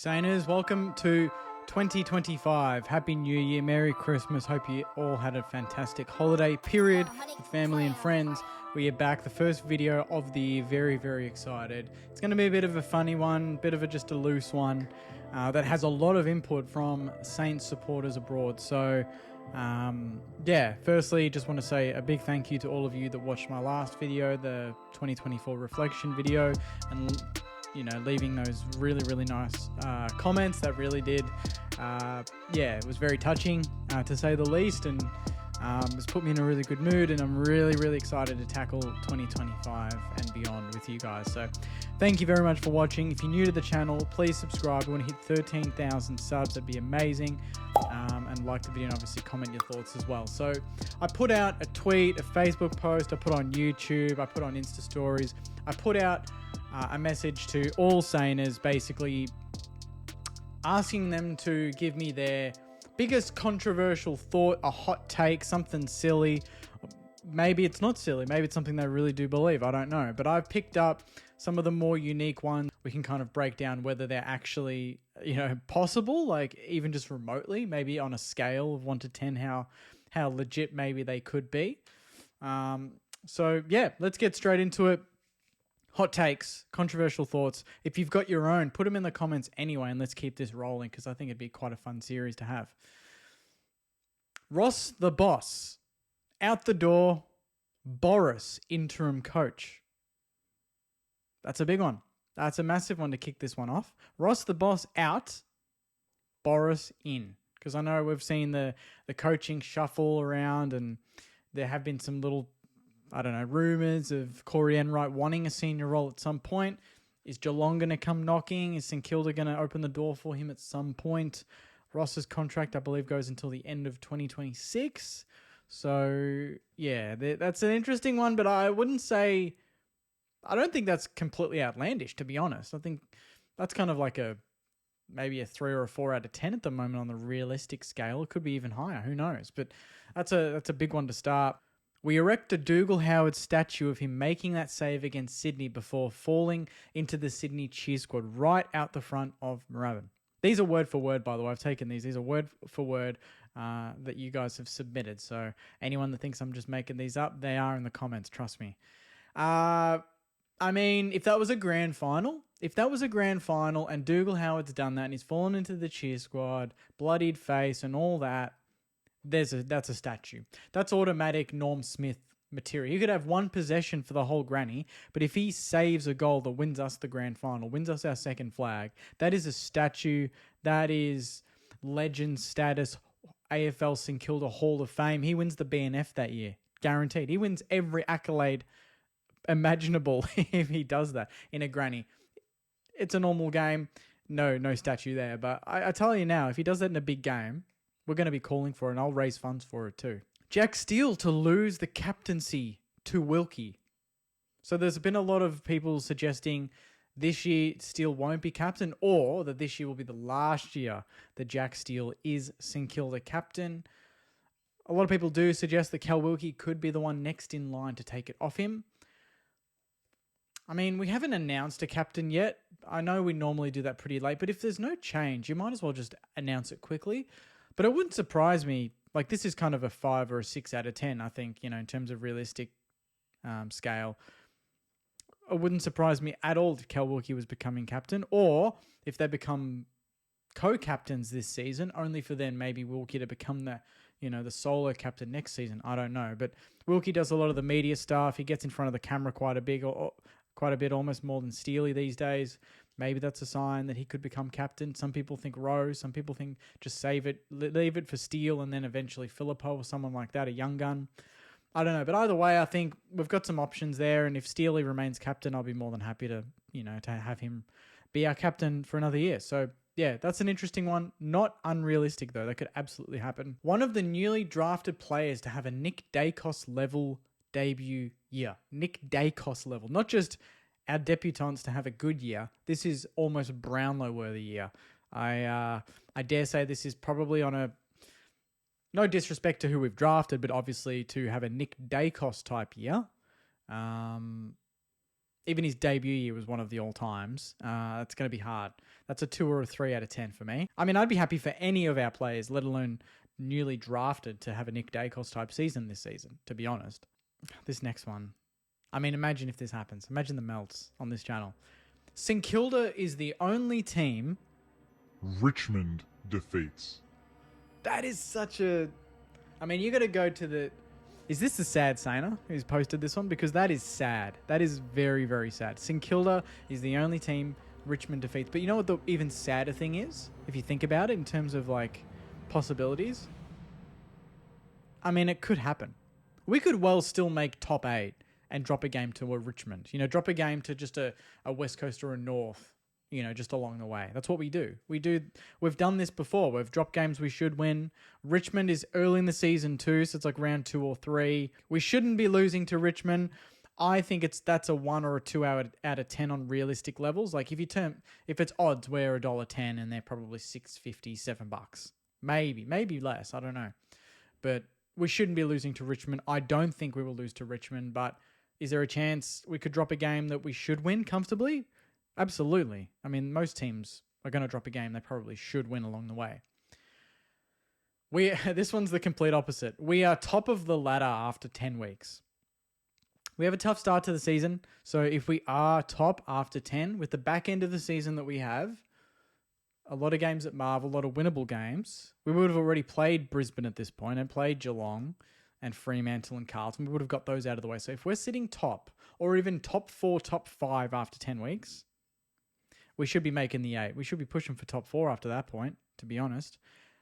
Sainers, welcome to 2025. Happy New Year, Merry Christmas. Hope you all had a fantastic holiday period with family and friends. We are back, the first video of the year. Very, very excited. It's going to be a bit of a funny one, bit of just a loose one that has a lot of input from Saints supporters abroad. So, firstly, just want to say a big thank you to all of you that watched my last video, the 2024 reflection video, and leaving those really, really nice comments. That really did, it was very touching, to say the least, and it's put me in a really good mood, and I'm really, really excited to tackle 2025 and beyond with you guys. So thank you very much for watching. If you're new to the channel, please subscribe. We want to hit 13,000 subs. That'd be amazing. And like the video, and obviously comment your thoughts as well. So I put out a tweet, a Facebook post, I put on YouTube, I put on Insta stories, I put out a message to all Sainers, basically asking them to give me their biggest controversial thought, a hot take, something silly. Maybe it's not silly, maybe it's something they really do believe, I don't know. But I've picked up some of the more unique ones. We can kind of break down whether they're actually, possible, like even just remotely, maybe on a scale of 1 to 10, how legit maybe they could be. Let's get straight into it. Hot takes, controversial thoughts. If you've got your own, put them in the comments anyway, and let's keep this rolling because I think it'd be quite a fun series to have. Ross the boss, out the door. Boris, interim coach. That's a big one. That's a massive one to kick this one off. Ross the boss out, Boris in. Because I know we've seen the coaching shuffle around, and there have been some little, rumours of Corey Enright wanting a senior role at some point. Is Geelong going to come knocking? Is St Kilda going to open the door for him at some point? Ross's contract, I believe, goes until the end of 2026. So, that's an interesting one, but I don't think that's completely outlandish, to be honest. I think that's kind of like maybe a 3 or a 4 out of 10 at the moment on the realistic scale. It could be even higher. Who knows? But that's a big one to start. We erect a Dougal Howard statue of him making that save against Sydney before falling into the Sydney cheer squad right out the front of Moorabbin. These are word for word, by the way. I've taken these. These are word for word that you guys have submitted. So anyone that thinks I'm just making these up, they are in the comments. Trust me. If that was a grand final, and Dougal Howard's done that and he's fallen into the cheer squad, bloodied face and all that, that's a statue. That's automatic Norm Smith material. You could have one possession for the whole granny, but if he saves a goal that wins us the grand final, wins us our second flag, that is a statue. That is legend status, AFL St Kilda Hall of Fame. He wins the BNF that year, guaranteed. He wins every accolade imaginable if he does that in a granny. It's a normal game. No statue there. But I tell you now, if he does that in a big game, we're going to be calling for it, and I'll raise funds for it too. Jack Steele to lose the captaincy to Wilkie. So there's been a lot of people suggesting this year Steele won't be captain, or that this year will be the last year that Jack Steele is St Kilda captain. A lot of people do suggest that Cal Wilkie could be the one next in line to take it off him. We haven't announced a captain yet. I know we normally do that pretty late, but if there's no change, you might as well just announce it quickly. But it wouldn't surprise me. Like, this is kind of a 5 or a 6 out of 10, I think, in terms of realistic scale. It wouldn't surprise me at all if Cal Wilkie was becoming captain, or if they become co-captains this season, only for then maybe Wilkie to become the solo captain next season. I don't know. But Wilkie does a lot of the media stuff. He gets in front of the camera quite a bit, almost more than Steely these days. Maybe that's a sign that he could become captain. Some people think Rowe. Some people think just save it, leave it for Steele, and then eventually Philippo or someone like that, a young gun. I don't know. But either way, I think we've got some options there. And if Steely remains captain, I'll be more than happy to have him be our captain for another year. So yeah, that's an interesting one. Not unrealistic, though. That could absolutely happen. One of the newly drafted players to have a Nick Dacos level debut year. Nick Dacos level. Not just our debutants to have a good year. This is almost Brownlow worthy year. I dare say this is probably on a, no disrespect to who we've drafted, but obviously to have a Nick Dacos type year. Even his debut year was one of the all-times. It's going to be hard. That's a 2 or a 3 out of 10 for me. I mean, I'd be happy for any of our players, let alone newly drafted, to have a Nick Dacos type season this season, to be honest. This next one. I mean, imagine if this happens. Imagine the melts on this channel. St Kilda is the only team Richmond defeats. That is such a... I mean, you got to go to the... Is this the sad Sainer who's posted this one? Because that is sad. That is very, very sad. St Kilda is the only team Richmond defeats. But you know what the even sadder thing is? If you think about it in terms of like possibilities. I mean, it could happen. We could well still make top 8 and drop a game to a Richmond. You know, drop a game to just a West Coast or a North. You know, just along the way. That's what we do. We've done this before. We've dropped games we should win. Richmond is early in the season too, so it's like round 2 or 3. We shouldn't be losing to Richmond. I think that's a 1 or a 2 out of 10 on realistic levels. Like if it's odds, we're $1.10 and they're probably $6.50, $7. Maybe less. I don't know. But we shouldn't be losing to Richmond. I don't think we will lose to Richmond, but is there a chance we could drop a game that we should win comfortably? Absolutely. I mean, most teams are going to drop a game they probably should win along the way. This one's the complete opposite. We are top of the ladder after 10 weeks. We have a tough start to the season. So if we are top after 10, with the back end of the season that we have, a lot of games at Marv, a lot of winnable games, we would have already played Brisbane at this point and played Geelong and Fremantle and Carlton. We would have got those out of the way. So if we're sitting top or even top 4, top 5 after 10 weeks, we should be making the 8. We should be pushing for top 4 after that point, to be honest.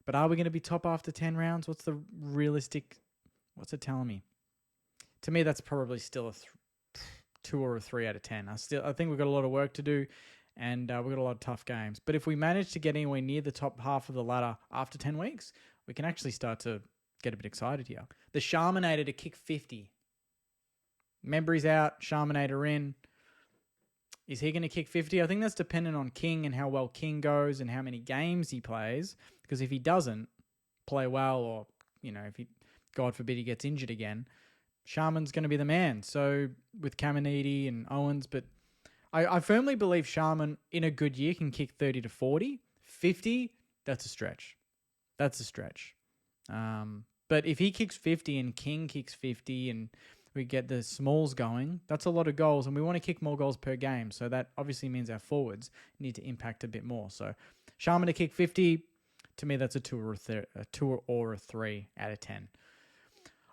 But are we going to be top after 10 rounds? What's the realistic... What's it telling me? To me, that's probably still a 2 or a 3 out of 10. I think we've got a lot of work to do, and we've got a lot of tough games. But if we manage to get anywhere near the top half of the ladder after 10 weeks, we can actually start to get a bit excited here. The Sharmanator to kick 50. Membry's out, Sharmanator in. Is he going to kick 50? I think that's dependent on King and how well King goes and how many games he plays. Because if he doesn't play well or, you know, if he, God forbid, he gets injured again, Sharman's going to be the man. So with Caminiti and Owens, but I firmly believe Sharman in a good year can kick 30 to 40. 50, that's a stretch. That's a stretch. But if he kicks 50 and King kicks 50 and we get the smalls going, that's a lot of goals, and we want to kick more goals per game. So that obviously means our forwards need to impact a bit more. So Sharman to kick 50, to me, that's a 2 or a 3 out of 10.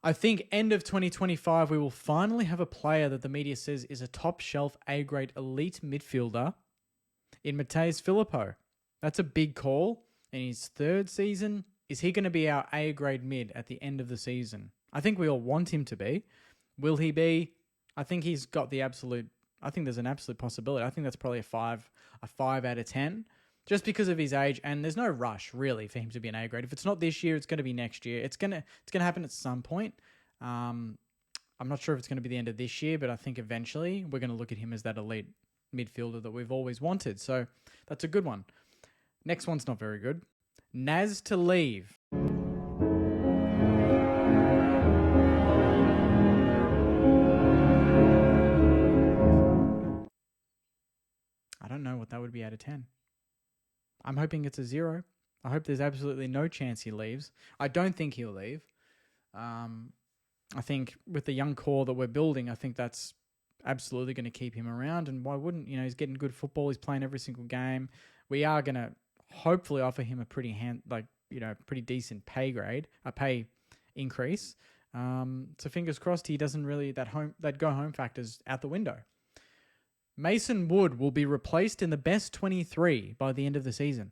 I think end of 2025, we will finally have a player that the media says is a top-shelf A-grade elite midfielder in Mateus Filippo. That's a big call. In his 3rd season, is he going to be our A-grade mid at the end of the season? I think we all want him to be. Will he be? I think he's got the absolute... I think there's an absolute possibility. I think that's probably a 5 out of 10, just because of his age, and there's no rush really for him to be an A grade. If it's not this year, it's going to be next year. It's gonna happen at some point. I'm not sure if it's going to be the end of this year, but I think eventually we're going to look at him as that elite midfielder that we've always wanted. So that's a good one. Next one's not very good. Naz to leave. I don't know what that would be out of 10. I'm hoping it's a 0. I hope there's absolutely no chance he leaves. I don't think he'll leave. I think with the young core that we're building, I think that's absolutely going to keep him around. And why wouldn't? You know, he's getting good football. He's playing every single game. We are going to hopefully offer him a pretty pretty decent pay increase. So fingers crossed he doesn't really that go home factor's out the window. Mason Wood will be replaced in the best 23 by the end of the season.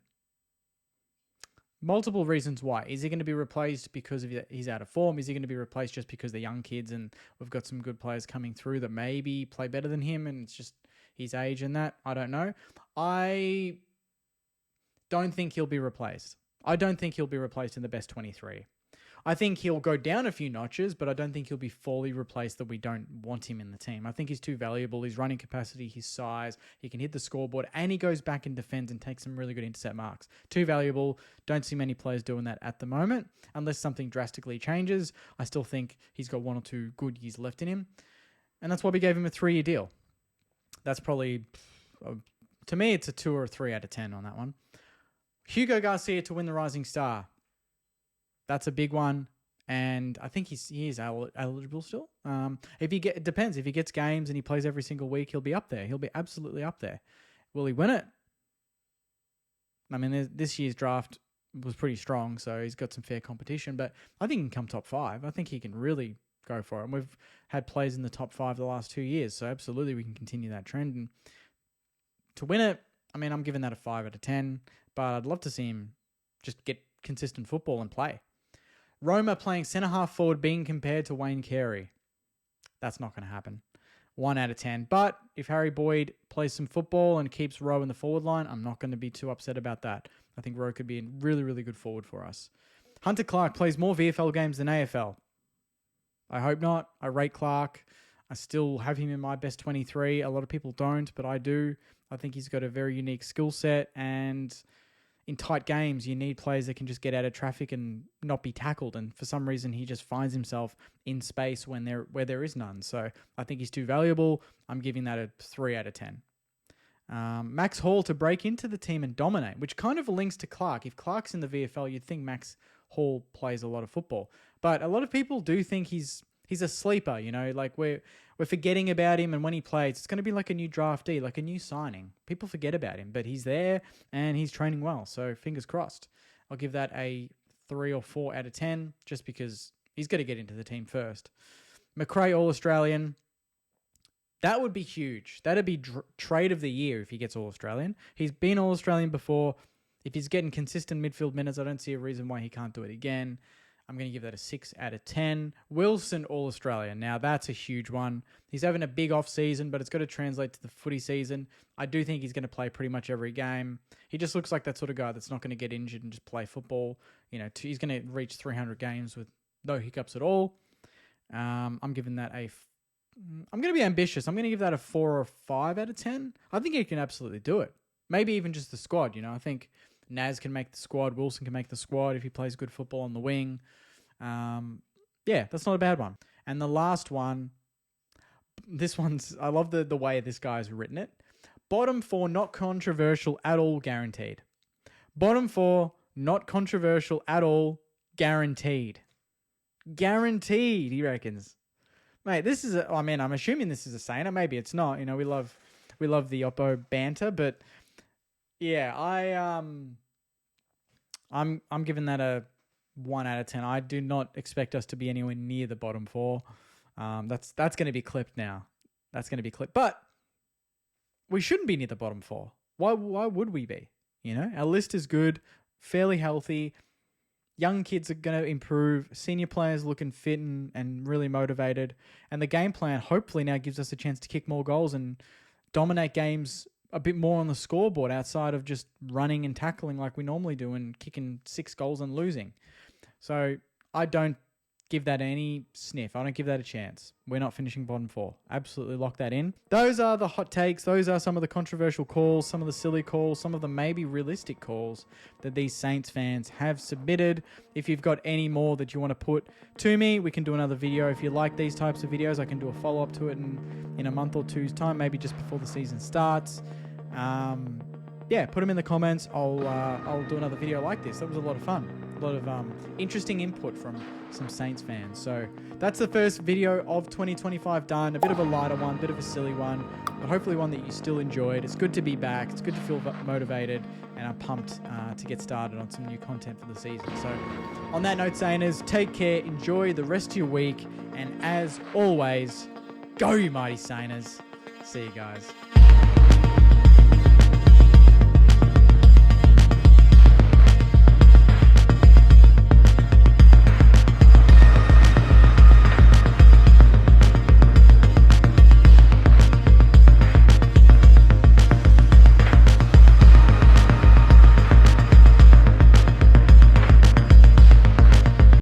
Multiple reasons why. Is he going to be replaced because he's out of form? Is he going to be replaced just because they're young kids and we've got some good players coming through that maybe play better than him and it's just his age and that? I don't know. I don't think he'll be replaced. I don't think he'll be replaced in the best 23. I think he'll go down a few notches, but I don't think he'll be fully replaced that we don't want him in the team. I think he's too valuable. His running capacity, his size, he can hit the scoreboard, and he goes back and defends and takes some really good intercept marks. Too valuable. Don't see many players doing that at the moment. Unless something drastically changes, I still think he's got 1 or 2 good years left in him. And that's why we gave him a 3-year deal. That's probably, to me, it's a 2 or a 3 out of 10 on that one. Hugo Garcia to win the Rising Star. That's a big one. And I think he is eligible still. It depends. If he gets games and he plays every single week, he'll be up there. He'll be absolutely up there. Will he win it? I mean, this year's draft was pretty strong, so he's got some fair competition. But I think he can come top 5. I think he can really go for it. And we've had players in the top 5 the last 2 years, so absolutely we can continue that trend. And to win it, I mean, I'm giving that a 5 out of 10, but I'd love to see him just get consistent football and play. Roma playing centre-half forward being compared to Wayne Carey. That's not going to happen. 1 out of 10. But if Harry Boyd plays some football and keeps Rowe in the forward line, I'm not going to be too upset about that. I think Rowe could be a really, really good forward for us. Hunter Clark plays more VFL games than AFL. I hope not. I rate Clark. I still have him in my best 23. A lot of people don't, but I do. I think he's got a very unique skill set, and in tight games, you need players that can just get out of traffic and not be tackled. And for some reason, he just finds himself in space where there is none. So I think he's too valuable. I'm giving that a 3 out of 10. Max Hall to break into the team and dominate, which kind of links to Clark. If Clark's in the VFL, you'd think Max Hall plays a lot of football. But a lot of people do think he's a sleeper, like we're forgetting about him, and when he plays, it's going to be like a new draftee, like a new signing. People forget about him, but he's there and he's training well, so fingers crossed. I'll give that a 3 or 4 out of 10, just because he's got to get into the team first. McRae All-Australian, that would be huge. That'd be trade of the year if he gets All-Australian. He's been All-Australian before. If he's getting consistent midfield minutes, I don't see a reason why he can't do it again. I'm going to give that a 6 out of 10. Wilson All-Australian. Now, that's a huge one. He's having a big off-season, but it's got to translate to the footy season. I do think he's going to play pretty much every game. He just looks like that sort of guy that's not going to get injured and just play football. He's going to reach 300 games with no hiccups at all. I'm giving that I'm going to be ambitious. I'm going to give that a 4 or 5 out of 10. I think he can absolutely do it. Maybe even just the squad. I think Naz can make the squad. Wilson can make the squad if he plays good football on the wing. That's not a bad one. And the last one, I love the way this guy's written it. Bottom 4, not controversial at all, guaranteed. Bottom 4, not controversial at all, guaranteed. Guaranteed, he reckons. Mate, I'm assuming this is a saying. Maybe it's not. We love the Oppo banter, but yeah, I'm giving that a 1 out of 10. I do not expect us to be anywhere near the bottom 4. That's going to be clipped now. That's going to be clipped. But we shouldn't be near the bottom 4. Why would we be? Our list is good, fairly healthy. Young kids are going to improve. Senior players looking fit and really motivated. And the game plan hopefully now gives us a chance to kick more goals and dominate games a bit more on the scoreboard outside of just running and tackling like we normally do and kicking 6 goals and losing. So I don't give that any sniff. I don't give that a chance. We're not finishing bottom 4. Absolutely lock that in. Those are the hot takes. Those are some of the controversial calls, some of the silly calls, some of the maybe realistic calls that these Saints fans have submitted. If you've got any more that you want to put to me, we can do another video. If you like these types of videos, I can do a follow-up to it in a month or two's time, maybe just before the season starts. Put them in the comments. I'll do another video like this. That was a lot of fun. A lot of interesting input from some Saints fans. So that's the first video of 2025 done. A bit of a lighter one, a bit of a silly one, but hopefully one that you still enjoyed. It's good to be back. It's good to feel motivated, and I'm pumped to get started on some new content for the season. So on that note, Sainers, take care, enjoy the rest of your week, and as always, go you mighty Sainers. See you guys.